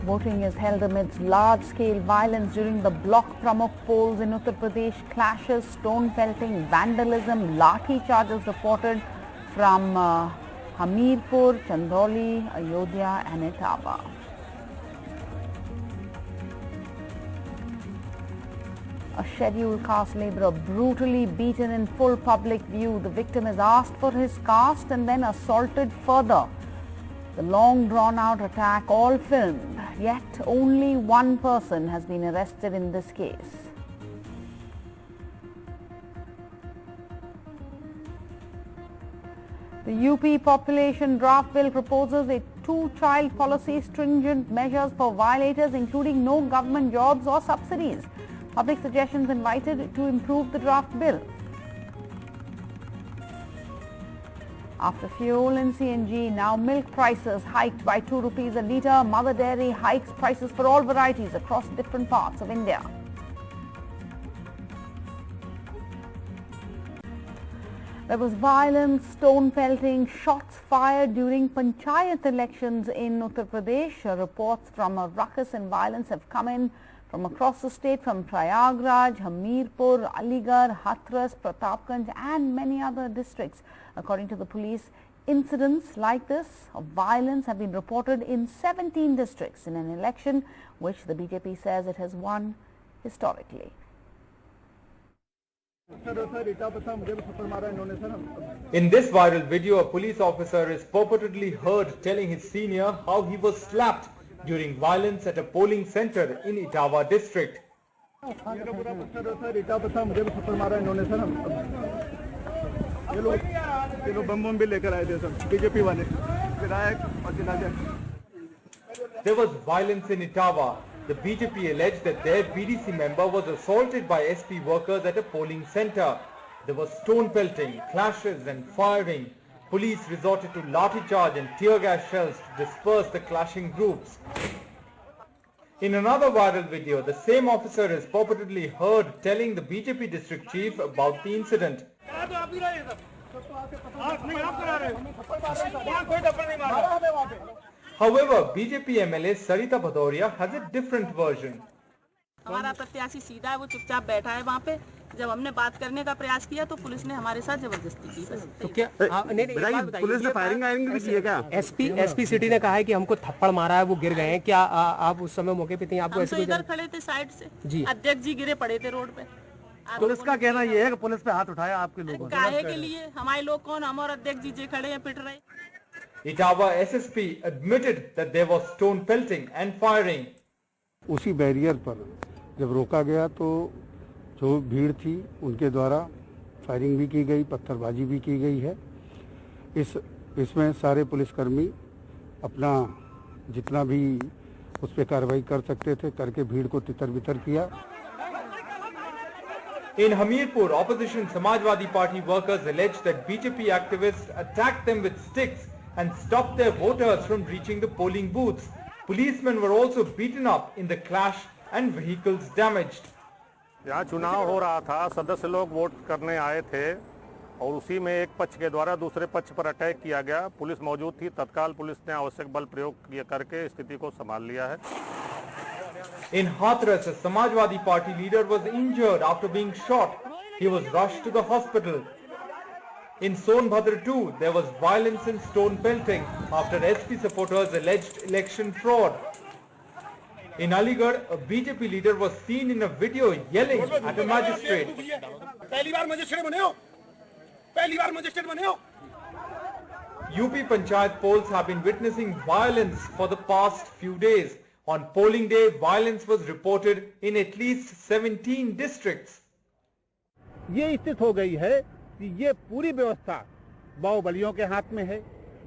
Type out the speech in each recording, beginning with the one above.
Voting is held amidst large-scale violence during the block Pramukh polls in Uttar Pradesh. Clashes, stone pelting, vandalism, lathi charges reported from Hamirpur, Chandauli, Ayodhya and Etawah. A scheduled caste labourer brutally beaten in full public view. The victim is asked for his caste and then assaulted further. The long drawn-out attack all filmed, yet only one person has been arrested in this case. The UP Population Draft Bill proposes a two-child policy, stringent measures for violators including no government jobs or subsidies. Public suggestions invited to improve the draft bill. After fuel and CNG, now milk prices hiked by 2 rupees a litre. Mother Dairy hikes prices for all varieties across different parts of India. There was violence, stone pelting, shots fired during Panchayat elections in Uttar Pradesh. Reports from a ruckus and violence have come in from across the state, from Prayagraj, Hamirpur, Aligarh, Hathras, Pratapganj and many other districts. According to the police, incidents like this of violence have been reported in 17 districts in an election which the BJP says it has won historically. In this viral video, a police officer is purportedly heard telling his senior how he was slapped during violence at a polling center in Etawah district. There was violence in Etawah. The BJP alleged that their BDC member was assaulted by SP workers at a polling center. There was stone pelting, clashes and firing. Police resorted to lathi charge and tear gas shells to disperse the clashing groups. In another viral video, the same officer is purportedly heard telling the BJP district chief about the incident. However, BJP MLA Sarita Bhadoria has a different version. हमारा प्रत्याशी सीधा है, वो चुपचाप बैठा है वहाँ पे। जब हमने बात करने का प्रयास किया तो पुलिस ने हमारे साथ जबरदस्ती की। तो क्या नहीं, पुलिस ने फायरिंग भी की है क्या? एसपी सिटी ने कहा है कि हमको थप्पड़ मारा है, वो गिर गए हैं। क्या आप उस समय मौके पे थे? आपको हम तो इधर खड़े थे साइड से जी। अध्यक्ष जी गिरे पड़े थे रोड पे। पुलिस का कहना ये है कि पुलिस पे हाथ उठाया आपके लोगों ने। काहे के लिए? हमारे लोग कौन? हम और अध्यक्ष जी खड़े हैं, पिट रहे। Etawah SSP admitted that there was stone pelting and firing. उसी बैरियर पर जब रोका गया तो जो भीड़ थी उनके द्वारा फायरिंग भी की गई, पत्थरबाजी भी की गई है। इसमें सारे पुलिसकर्मी अपना जितना भी उस पर कार्रवाई कर सकते थे करके भीड़ को तितर-बितर किया। In Hamirpur, opposition Samajwadi Party workers alleged that BJP activists attacked them with sticks and stopped their voters from reaching the polling booths. Policemen were also beaten up in the clash and vehicles damaged. यहाँ चुनाव हो रहा था, सदस्य लोग vote करने आए थे और उसी में एक पक्ष के द्वारा दूसरे पक्ष पर अटैक किया गया। पुलिस मौजूद थी, तत्काल पुलिस ने आवश्यक बल प्रयोग करके स्थिति को संभाल लिया है। In Hathras, a Samajwadi Party leader was injured after being shot. He was rushed to the hospital. In Sonbhadra too, there was violence and stone pelting after SP supporters alleged election fraud. In Aligarh, a BJP leader was seen in a video yelling at a magistrate. UP Panchayat polls have been witnessing violence for the past few days. On polling day, violence was reported in at least 17 districts. ये स्थिति हो गई है कि ये पूरी व्यवस्था बाहुबलियों के हाथ में है,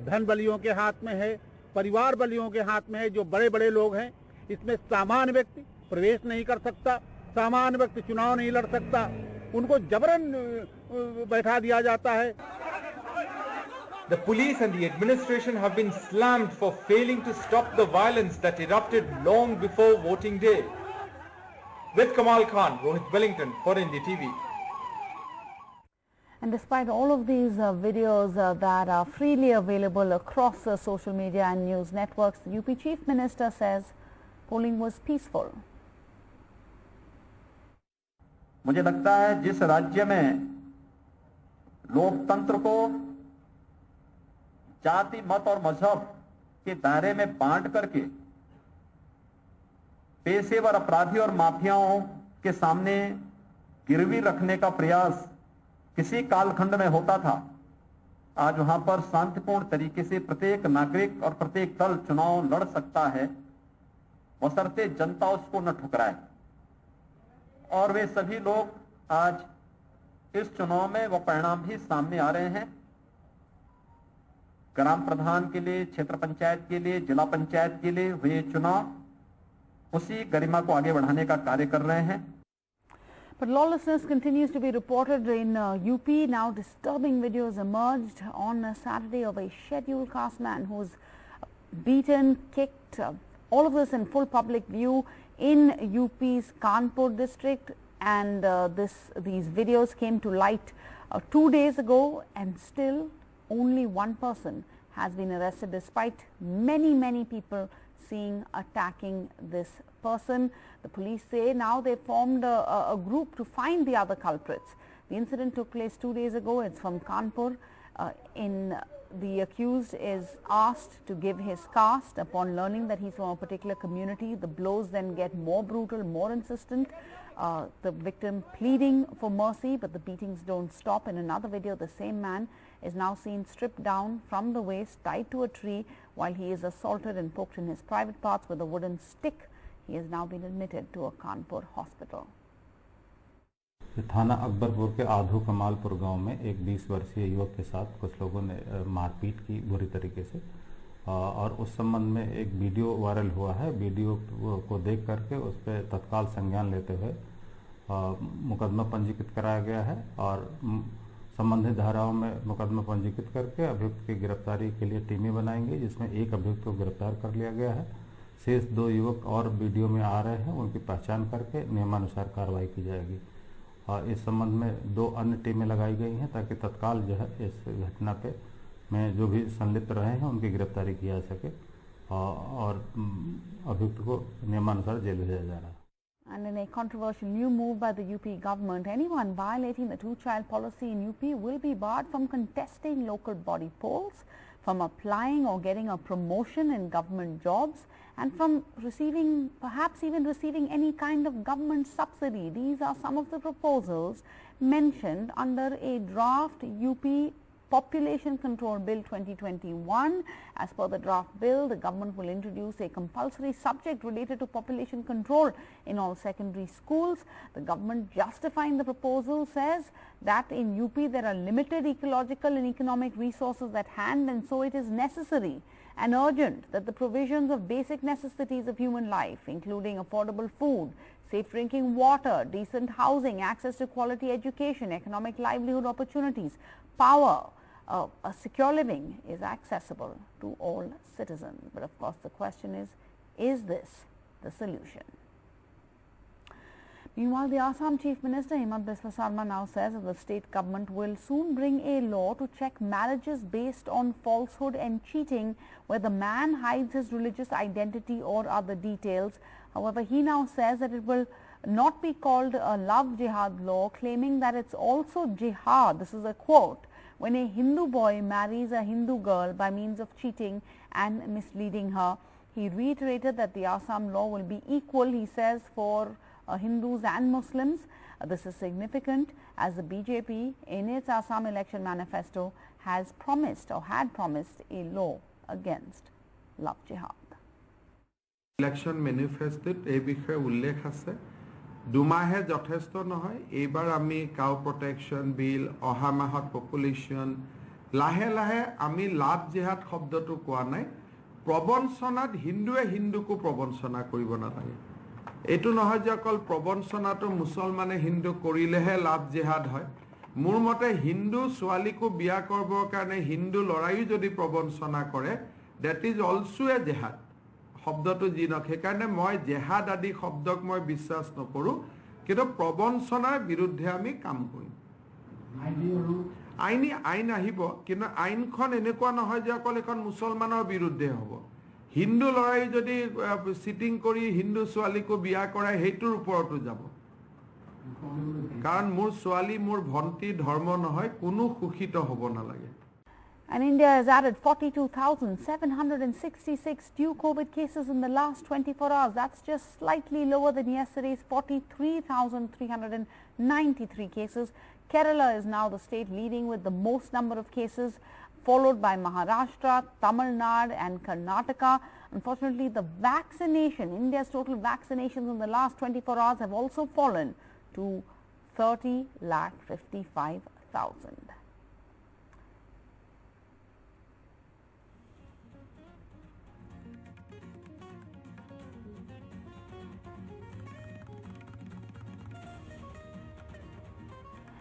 धन बलियों के हाथ में है, परिवार बलियों के हाथ में है। जो बड़े बड़े लोग हैं, इसमें सामान्य व्यक्ति प्रवेश नहीं कर सकता, सामान्य व्यक्ति चुनाव नहीं लड़ सकता, उनको जबरन बैठा दिया जाता है। The police and the administration have been slammed for failing to stop the violence that erupted long before voting day. With Kamal Khan, Rohit Wellington for India TV. And despite all of these videos that are freely available across social media and news networks, the UP Chief Minister says Polling was peaceful. मुझे लगता है जिस राज्य में लोकतंत्र को जाति, मत और मजहब के दायरे में बांट करके पेशेवर अपराधी और माफियाओं के सामने गिरवी रखने का प्रयास किसी कालखंड में होता था, आज वहां पर शांतिपूर्ण तरीके से प्रत्येक नागरिक और प्रत्येक दल चुनाव लड़ सकता है, बशर्ते जनता उसको न ठुकराए। और वे सभी लोग आज इस चुनाव में वो परिणाम भी सामने आ रहे हैं। ग्राम प्रधान के लिए, क्षेत्र पंचायत के लिए, जिला पंचायत के लिए हुए चुनाव उसी गरिमा को आगे बढ़ाने का कार्य कर रहे हैं। But lawlessness continues to be reported in UP. Now disturbing videos emerged on Saturday of a scheduled caste man who was beaten, kicked, all of this in full public view in UP's Kanpur district, and these videos came to light 2 days ago, and still only one person has been arrested despite many people attacking this person. The police say now they formed a group to find the other culprits. The incident took place 2 days ago. It's from Kanpur. The accused is asked to give his caste. Upon learning that he's from a particular community, the blows then get more brutal, more insistent. The victim pleading for mercy, but the beatings don't stop. In another video, the same man is now seen stripped down from the waist, tied to a tree, while he is assaulted and poked in his private parts with a wooden stick. He has now been admitted to a Kanpur hospital. थाना अकबरपुर के आधू कमालपुर गांव में एक 20 वर्षीय युवक के साथ कुछ लोगों ने मारपीट की बुरी तरीके से, और उस संबंध में एक वीडियो वायरल हुआ है। वीडियो को देख करके उस पर तत्काल संज्ञान लेते हुए मुकदमा पंजीकृत कराया गया है, और संबंधित धाराओं में मुकदमा पंजीकृत करके अभियुक्त की गिरफ्तारी के लिए टीमें बनाएंगी, जिसमें एक अभियुक्त को गिरफ्तार कर लिया गया है। शेष 2 युवक और वीडियो में आ रहे हैं, उनकी पहचान करके नियमानुसार कार्रवाई की जाएगी। और इस संबंध में 2 अन्य टीमें लगाई गई हैं ताकि तत्काल जो है इस घटना पे में जो भी संलिप्त रहे हैं उनकी गिरफ्तारी की जा सके, और अभियुक्त को नियमानुसार जेल भेजा जा रहा है। And in a controversial new move by the UP government, anyone violating the 2-child policy in UP will be barred from contesting local body polls, from applying or getting a promotion in government jobs, and from receiving, perhaps even receiving any kind of government subsidy. These are some of the proposals mentioned under a draft UP Population Control Bill 2021. As per the draft bill, the government will introduce a compulsory subject related to population control in all secondary schools. The government, justifying the proposal, says that in UP there are limited ecological and economic resources at hand, and so it is necessary and urgent that the provisions of basic necessities of human life, including affordable food, safe drinking water, decent housing, access to quality education, economic livelihood opportunities, power, a secure living, is accessible to all citizens. But of course, the question is this the solution? Meanwhile, the Assam Chief Minister Himant Biswa Sarma now says that the state government will soon bring a law to check marriages based on falsehood and cheating, where the man hides his religious identity or other details. However, he now says that it will not be called a love jihad law, claiming that it's also jihad, this is a quote, when a Hindu boy marries a Hindu girl by means of cheating and misleading her. He reiterated that the Assam law will be equal, he says, for Hindus and Muslims. This is significant as the BJP in its Assam election manifesto has promised or had promised a law against love jihad. Election manifesto এই বিষয়ে উল্লেখ আছে দুমাহে যথেষ্ট নহয় এইবাৰ আমি cow protection বিল অহা মাহত পপুলেশন লাহে লাহে আমি লাভ জিহাদ শব্দটো কোৱা নাই প্ৰবঞ্চনাত হিন্দুৱে হিন্দুকো প্ৰবঞ্চনা কৰিব নালাগে এটো নহয় যে অকল প্ৰবঞ্চনাটো মুছলমানে হিন্দু কৰিলেহে লাভ জিহাদ হয় মোৰ মতে হিন্দু ছোৱালীকো বিয়া কৰিবৰ কাৰণে হিন্দু লৰাইও যদি প্ৰবঞ্চনা কৰে that is also a jihad শব্দটো জিনক হেকাৰণে মই জেহাদ আদি শব্দক মই বিশ্বাস নকৰো কিন্তু প্ৰবঞ্চনাৰ বিৰুদ্ধে আমি কাম কৰিম আইন আহিব কিন্তু আইনখন এনেকুৱা নহয় যে অকল এখন মুছলমানৰ বিৰুদ্ধে হ'ব হিন্দু লৰাই যদি সিটিং কৰি হিন্দু ছোৱালীকো বিয়া কৰায় হেইটোৰ ওপৰতো যাব কাৰণ মোৰ ছোৱালী মোৰ ভন্টি ধৰ্ম নহয় কোনো সুখিত হ'ব নালাগে And India has added 42,766 new COVID cases in the last 24 hours. That's just slightly lower than yesterday's 43,393 cases. Kerala is now the state leading with the most number of cases, followed by Maharashtra, Tamil Nadu and Karnataka. Unfortunately, the vaccination, India's total vaccinations in the last 24 hours have also fallen to 30,55,000.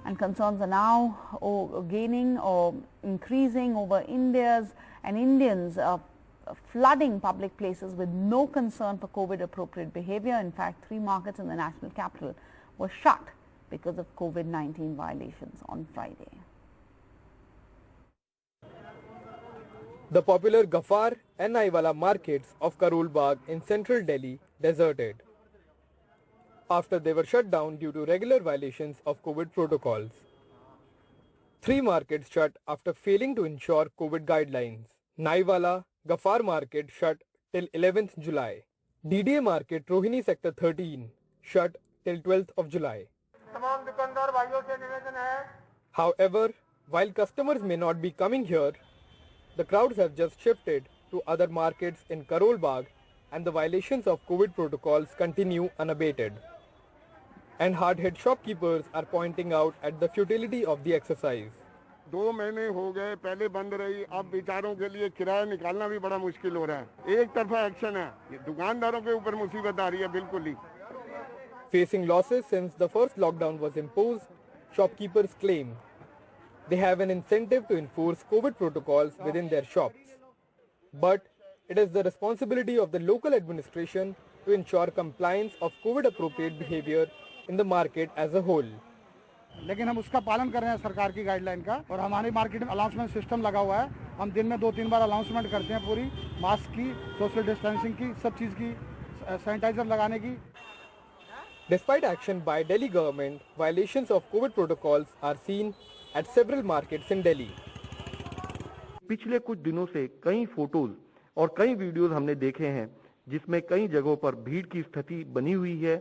And concerns are now gaining or increasing over India's and Indians flooding public places with no concern for COVID appropriate behavior. In fact, 3 markets in the national capital were shut because of COVID-19 violations on Friday. The popular Gafar and Naiwala markets of Karol Bagh in central Delhi deserted after they were shut down due to regular violations of COVID protocols. 3 markets shut after failing to ensure COVID guidelines. Naiwala Gafar market shut till 11th July. DDA market Rohini sector 13 shut till 12th of July. However, while customers may not be coming here, the crowds have just shifted to other markets in Karol Bagh and the violations of COVID protocols continue unabated. And hard-hit shopkeepers are pointing out at the futility of the exercise. 2 महीने हो गए पहले बंद रही अब बेचारों के लिए किराया निकालना भी बड़ा मुश्किल हो रहा है एक तरफा एक्शन है ये दुकानदारों के ऊपर मुसीबत आ रही है बिल्कुल ही Facing losses since the first lockdown was imposed, shopkeepers claim they have an incentive to enforce COVID protocols within their shops. But it is the responsibility of the local administration to ensure compliance of COVID appropriate behavior in the market as a whole. लेकिन हम उसका पालन कर रहे हैं सरकार की guideline का और हमारी मार्केट में अनाउंसमेंट सिस्टम लगा हुआ है हम दिन में 2-3 बार अनाउंसमेंट करते हैं पूरी मास्क की सोशल डिस्टेंसिंग की सब चीज़ की सैनिटाइजर लगाने की Despite action by Delhi government, violations of COVID protocols are seen at several markets in Delhi. पिछले कुछ दिनों से कई फोटोज और कई वीडियोस हमने देखे हैं जिसमें कई जगहों पर भीड़ की स्थिति बनी हुई है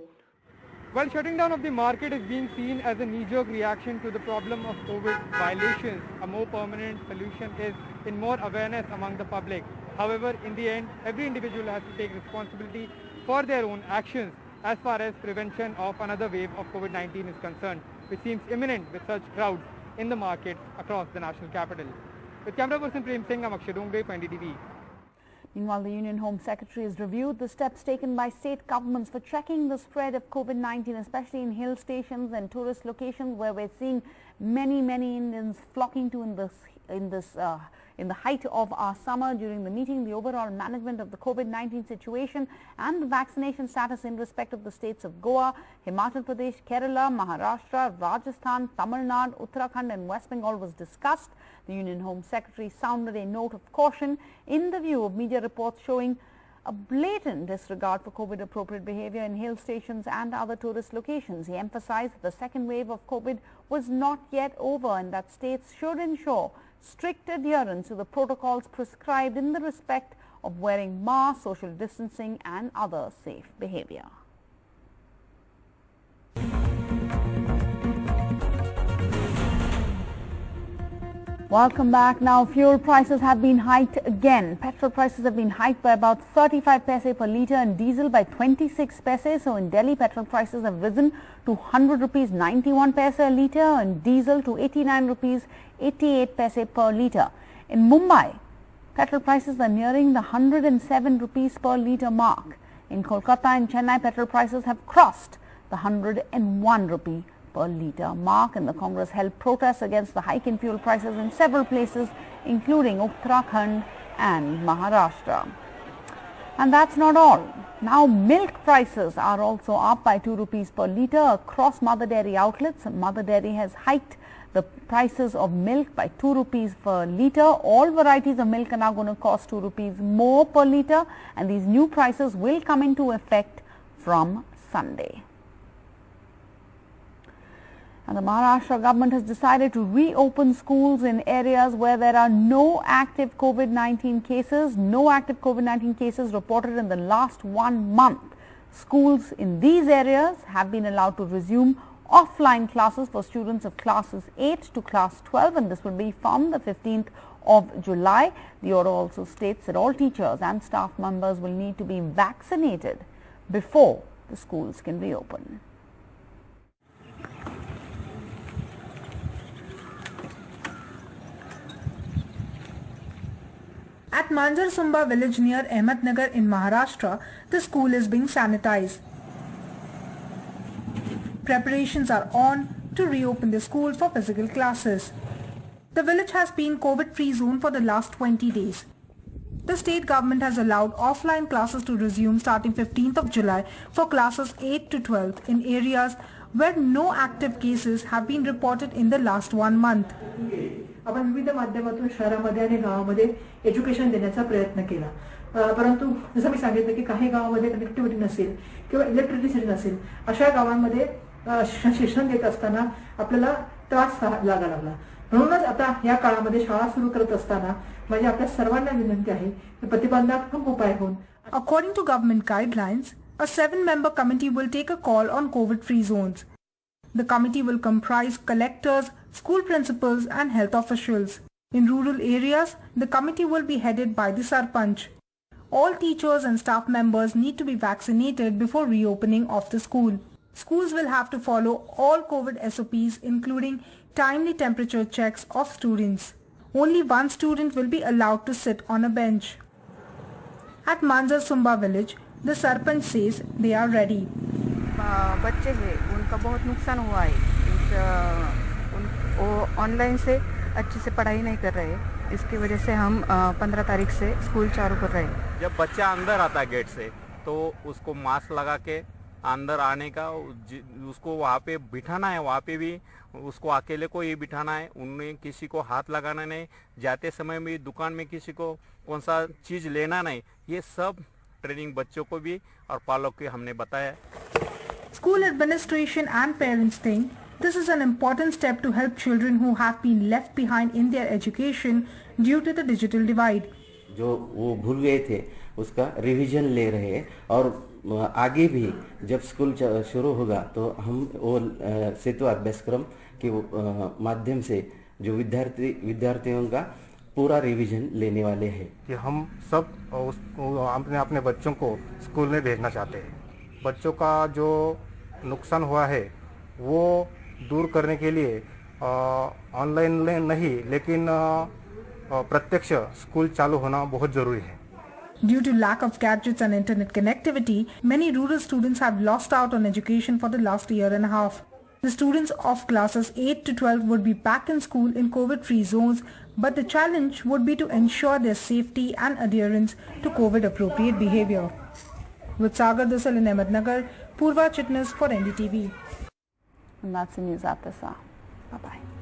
While shutting down of the market is being seen as a knee-jerk reaction to the problem of COVID violations, a more permanent solution is in more awareness among the public. However, in the end, every individual has to take responsibility for their own actions as far as prevention of another wave of COVID-19 is concerned, which seems imminent with such crowds in the markets across the national capital. With camera person Prem Singh, I'm Akshay Dongre for NDTV. Meanwhile, the Union Home Secretary has reviewed the steps taken by state governments for checking the spread of COVID-19, especially in hill stations and tourist locations where we're seeing many Indians flocking to in the height of our summer. During the meeting, the overall management of the COVID-19 situation and the vaccination status in respect of the states of Goa, Himachal Pradesh, Kerala, Maharashtra, Rajasthan, Tamil Nadu, Uttarakhand and West Bengal was discussed. The Union Home Secretary sounded a note of caution in the view of media reports showing a blatant disregard for COVID appropriate behavior in hill stations and other tourist locations. He emphasized that the second wave of COVID was not yet over and that states should ensure strict adherence to the protocols prescribed in the respect of wearing masks, social distancing and other safe behavior. Welcome back. Now, fuel prices have been hiked again. Petrol prices have been hiked by about 35 paise per litre and diesel by 26 paise. So, in Delhi, petrol prices have risen to 100 rupees 91 paise a litre and diesel to 89 rupees 88 paise per litre. In Mumbai, petrol prices are nearing the 107 rupees per litre mark. In Kolkata and Chennai, petrol prices have crossed the 101 rupee per litre mark, and the Congress held protests against the hike in fuel prices in several places including Uttarakhand and Maharashtra. And that's not all. Now milk prices are also up by 2 rupees per litre across Mother Dairy outlets. Mother Dairy has hiked the prices of milk by 2 rupees per litre. All varieties of milk are now going to cost 2 rupees more per litre, and these new prices will come into effect from Sunday. And the Maharashtra government has decided to reopen schools in areas where there are no active COVID-19 cases. No active COVID-19 cases reported in the last 1 month. Schools in these areas have been allowed to resume offline classes for students of classes 8 to class 12, and this will be from the 15th of July. The order also states that all teachers and staff members will need to be vaccinated before the schools can reopen. At Manjar Sumba village near Ahmednagar in Maharashtra, the school is being sanitized. Preparations are on to reopen the school for physical classes. The village has been COVID-free zone for the last 20 days. The state government has allowed offline classes to resume starting 15th of July for classes 8 to 12 in areas where no active cases have been reported in the last 1 month. आपण विविध माध्यमातून शहरामध्ये आणि गावामध्ये education देण्याचा प्रयत्न केला, परंतु जसं मी सांगितलं की काही गावामध्ये कनेक्टिव्हिटी नसेल किंवा इलेक्ट्रिसिटी नसेल, अशा गावांमध्ये शिक्षण देत असताना आपल्याला त्रास लागा लागला. म्हणूनच आता या काळामध्ये शाळा सुरू करत असताना माझी आपल्या सर्वांना विनंती आहे की प्रतिबंधात्मक उपाय होऊन. According to government guidelines, a 7-member committee will take a call on COVID-free zones. The committee will comprise collectors, school principals and health officials. In rural areas, the committee will be headed by the Sarpanch. All teachers and staff members need to be vaccinated before reopening of the school. Schools will have to follow all COVID SOPs, including timely temperature checks of students. Only one student will be allowed to sit on a bench. At Manjar Sumba village, the Sarpanch says they are ready. बच्चे हैं उनका बहुत नुकसान हुआ है, वो online से अच्छे से पढ़ाई नहीं कर रहे, इसकी वजह से हम 15 तारीख से स्कूल चालू कर रहे हैं. जब बच्चा अंदर आता है गेट से तो उसको मास्क लगा के अंदर आने का, उसको वहाँ पे बिठाना है, वहाँ पे भी उसको अकेले को ही बिठाना है, उन्हें किसी को हाथ लगाना नहीं, जाते समय भी दुकान में किसी को कौन सा चीज़ लेना नहीं. ये सब ट्रेनिंग बच्चों को भी और पालक को हमने बताया. School administration and parents think this is an important step to help children who have been left behind in their education due to the digital divide. जो वो भूल गए थे उसका रिवीजन ले रहे हैं, और आगे भी जब स्कूल शुरू होगा तो हम वो सेतु अभ्यासक्रम के माध्यम से जो विद्यार्थियों का पूरा रिवीजन लेने वाले हैं. कि हम सब अपने अपने बच्चों को स्कूल में भेजना चाहते हैं. बच्चों का जो नुकसान हुआ है वो दूर करने के लिए ऑनलाइन नहीं लेकिन प्रत्यक्ष स्कूल चालू होना बहुत जरूरी है. Due to lack of gadgets and internet connectivity, many rural students have lost out on education for the last year and a half. The students of classes 8 to 12 would be back in school in COVID-free zones, but the challenge would be to ensure their safety and adherence to COVID-appropriate behavior. With Sagar Dusal in Ahmednagar, Purva Chitnis for NDTV. And that's the news at this hour. Bye-bye.